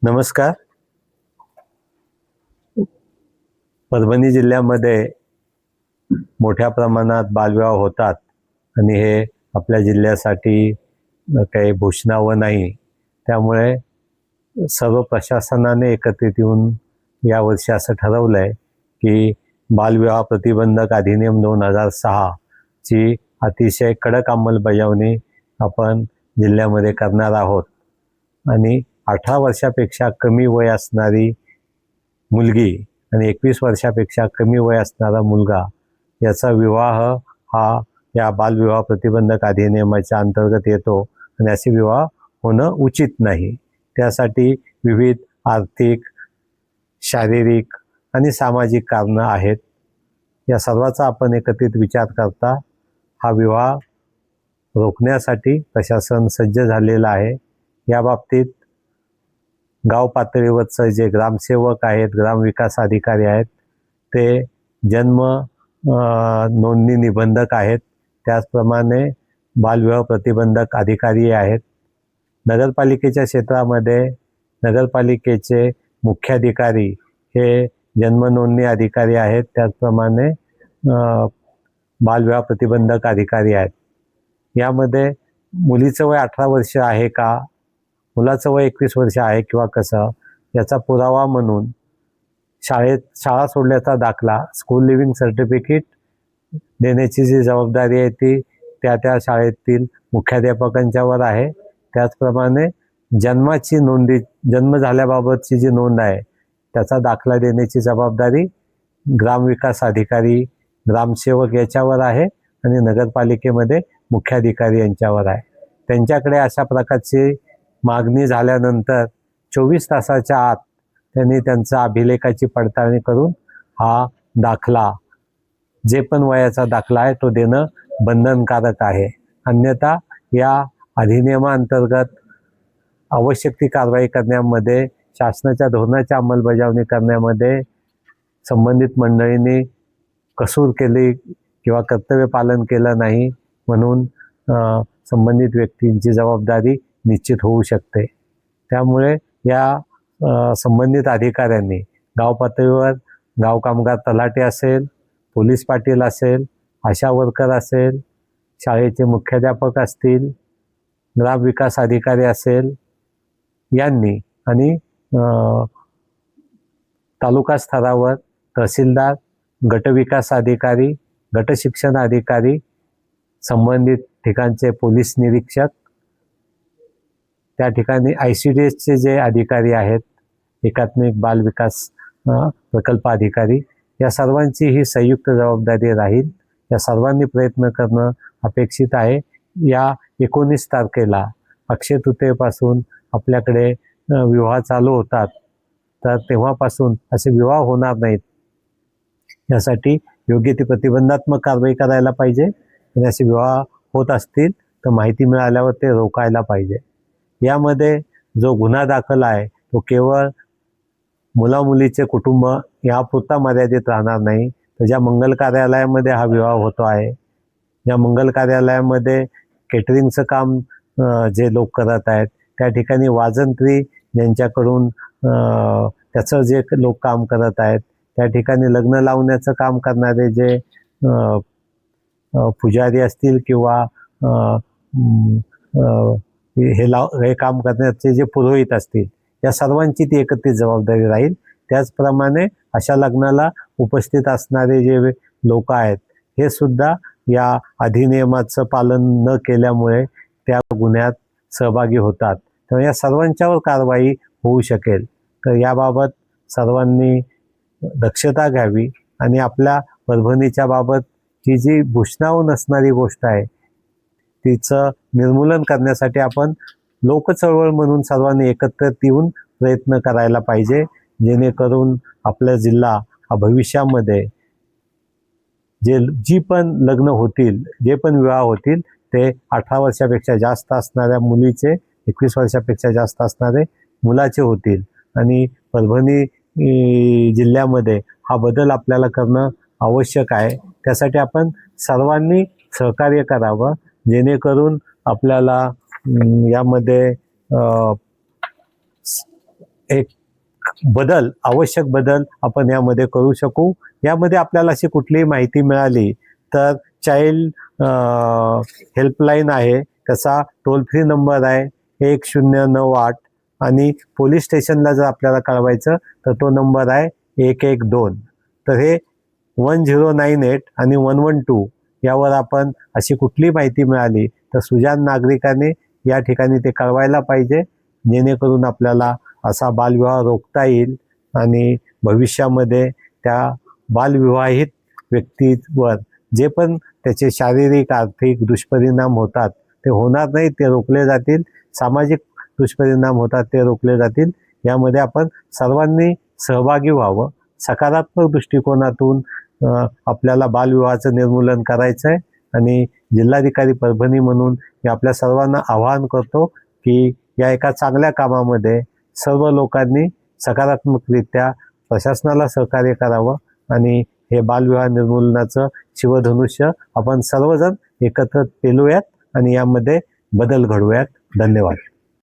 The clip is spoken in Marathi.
नमस्कार. परभणी जिल्ह्यामध्ये मोठ्या प्रमाणात बालविवाह होतात आणि हे आपल्या जिल्ह्यासाठी काही भूषणावं नाही. त्यामुळे सर्व प्रशासनाने एकत्रित येऊन यावर्षी असं ठरवलं आहे की बालविवाह प्रतिबंधक अधिनियम 2006 ची अतिशय कडक अंमलबजावणी आपण जिल्ह्यामध्ये करणार आहोत आणि 18 वर्षापेक्षा कमी वय असणारी मुलगी आणि 21 वर्षापेक्षा कमी वय असणारा मुलगा याचा विवाह हा या बालविवाह प्रतिबंधक अधिनियमाच्या अंतर्गत येतो आणि असे विवाह होणं उचित नाही. त्यासाठी विविध आर्थिक, शारीरिक आणि सामाजिक कारणं आहेत. या सर्वाचा आपण एकत्रित विचार करता हा विवाह रोखण्यासाठी प्रशासन सज्ज झालेलं आहे. याबाबतीत गाव पातळीवरचं जे ग्रामसेवक आहेत, ग्रामविकास अधिकारी आहेत, ते जन्म नोंदणी निबंधक आहेत. त्याचप्रमाणे बालविवाह प्रतिबंधक अधिकारी आहेत. नगरपालिकेच्या क्षेत्रामध्ये नगरपालिकेचे मुख्याधिकारी हे जन्म नोंदणी अधिकारी आहेत. त्याचप्रमाणे बालविवाह प्रतिबंधक अधिकारी आहेत. यामध्ये मुलीचं वय 18 वर्ष आहे का, मुलाचं वय 21 वर्ष आहे किंवा कसं, याचा पुरावा म्हणून शाळा सोडल्याचा दाखला, स्कूल लिव्हिंग सर्टिफिकेट देण्याची जी जबाबदारी आहे ती त्या शाळेतील मुख्याध्यापकांच्यावर आहे. त्याचप्रमाणे जन्माची नोंदी, जन्म झाल्याबाबतची जी नोंद आहे त्याचा दाखला देण्याची जबाबदारी ग्रामविकास अधिकारी, ग्रामसेवक याच्यावर आहे आणि नगरपालिकेमध्ये मुख्याधिकारी यांच्यावर आहे. त्यांच्याकडे अशा प्रकारची मागणी झाल्यानंतर 24 तासाच्या आत त्यांनी त्यांचा अभिलेखाची पडताळणी करून हा दाखला, जे पण वयाचा दाखला आहे तो देणं बंधनकारक आहे. अन्यथा या अधिनियमाअंतर्गत आवश्यक ती कारवाई करण्यामध्ये, शासनाच्या धोरणाची अंमलबजावणी करण्यामध्ये संबंधित मंडळींनी कसूर केली किंवा कर्तव्य पालन केलं नाही म्हणून संबंधित व्यक्तींची जबाबदारी निश्चित होऊ शकते. त्यामुळे या संबंधित अधिकाऱ्यांनी गाव पातळीवर गाव कामगार तलाठी असेल, पोलीस पाटील असेल, आशा वर्कर असेल, शाळेचे मुख्याध्यापक असतील, ग्रामविकास अधिकारी असेल यांनी आणि तालुका स्तरावर तहसीलदार, गटविकास अधिकारी, गटशिक्षण अधिकारी, संबंधित ठिकाणचे पोलीस निरीक्षक, त्या ठिकाणी ICDSचे जे अधिकारी आहेत, एकात्मिक बाल विकास प्रकल्प अधिकारी, या सर्वांची ही संयुक्त जबाबदारी राहील. या सर्वांनी प्रयत्न करणं अपेक्षित आहे. या 19 तारखेला अक्षय तृतीयेपासून आपल्याकडे विवाह चालू होतात, तर तेव्हापासून असे विवाह होणार नाहीत यासाठी योग्य ती प्रतिबंधात्मक कारवाई करायला पाहिजे आणि असे विवाह होत असतील तर माहिती मिळाल्यावर ते रोखायला पाहिजे. यामध्ये जो गुन्हा दाखल आहे तो केवळ मुलामुलीचे कुटुंब यापुरता मर्यादित राहणार नाही, तर ज्या मंगल कार्यालयामध्ये हा विवाह होतो आहे, ज्या मंगल कार्यालयामध्ये केटरिंगचं काम जे लोक करत आहेत, त्या ठिकाणी वाजंत्री ज्यांच्याकडून त्याचं जे लोक काम करत आहेत, त्या ठिकाणी लग्न लावण्याचं काम करणारे जे पुजारी असतील किंवा हे काम करण्याचे जे पुरोहित असतील, या सर्वांची ती एकत्रित जबाबदारी राहील. त्याचप्रमाणे अशा लग्नाला उपस्थित असणारे जे लोक आहेत हे सुद्धा या अधिनियमाचं पालन न केल्यामुळे त्या गुन्ह्यात सहभागी होतात. तर या सर्वांच्यावर कारवाई होऊ शकेल. तर याबाबत सर्वांनी दक्षता घ्यावी आणि आपल्या परभणीच्या बाबत ही जी भूषणावू नसणारी गोष्ट आहे तिचं निर्मूलन करण्यासाठी आपण लोकचळवळ म्हणून सर्वांनी एकत्रित येऊन प्रयत्न करायला पाहिजे, जेणेकरून आपला जिल्हा हा भविष्यामध्ये जी पण लग्न होतील, जे पण विवाह होतील ते 18 वर्षापेक्षा जास्त असणाऱ्या मुलीचे, 21 वर्षापेक्षा जास्त असणारे मुलाचे होतील. आणि परभणी जिल्ह्यामध्ये हा बदल आपल्याला करणं आवश्यक आहे. त्यासाठी आपण सर्वांनी सहकार्य करावं, जेणेकरून आपल्याला यामध्ये एक बदल, आवश्यक बदल आपण यामध्ये करू शकू. यामध्ये आपल्याला अशी कुठलीही माहिती मिळाली तर चाइल्ड हेल्पलाईन आहे, त्याचा टोल फ्री नंबर आहे 1098 आणि पोलीस स्टेशनला जर आपल्याला कळवायचं तर तो नंबर आहे 112. तर हे 1098 आणि 112 यावर आपण अशी कुठली माहिती मिळाली तर सुजाण नागरिकाने या ठिकाणी ते कळवायला पाहिजे, जेणेकरून आपल्याला असा बालविवाह रोखता येईल आणि भविष्यामध्ये त्या बालविवाहित व्यक्तीवर जे पण त्याचे शारीरिक आर्थिक दुष्परिणाम होतात ते होणार नाही, ते रोखले जातील. सामाजिक दुष्परिणाम होतात ते रोखले जातील. यामध्ये आपण सर्वांनी सहभागी व्हावं. सकारात्मक दृष्टिकोनातून आपल्याला बालविवाहाचं निर्मूलन करायचं आहे आणि जिल्हाधिकारी परभणी म्हणून मी आपल्या सर्वांना आवाहन करतो की या एका चांगल्या कामामध्ये सर्व लोकांनी सकारात्मकरित्या प्रशासनाला सहकार्य करावं आणि हे बालविवाह निर्मूलनाचं शिवधनुष्य आपण सर्वजण एकत्र पेलूयात आणि यामध्ये बदल घडवूयात. धन्यवाद.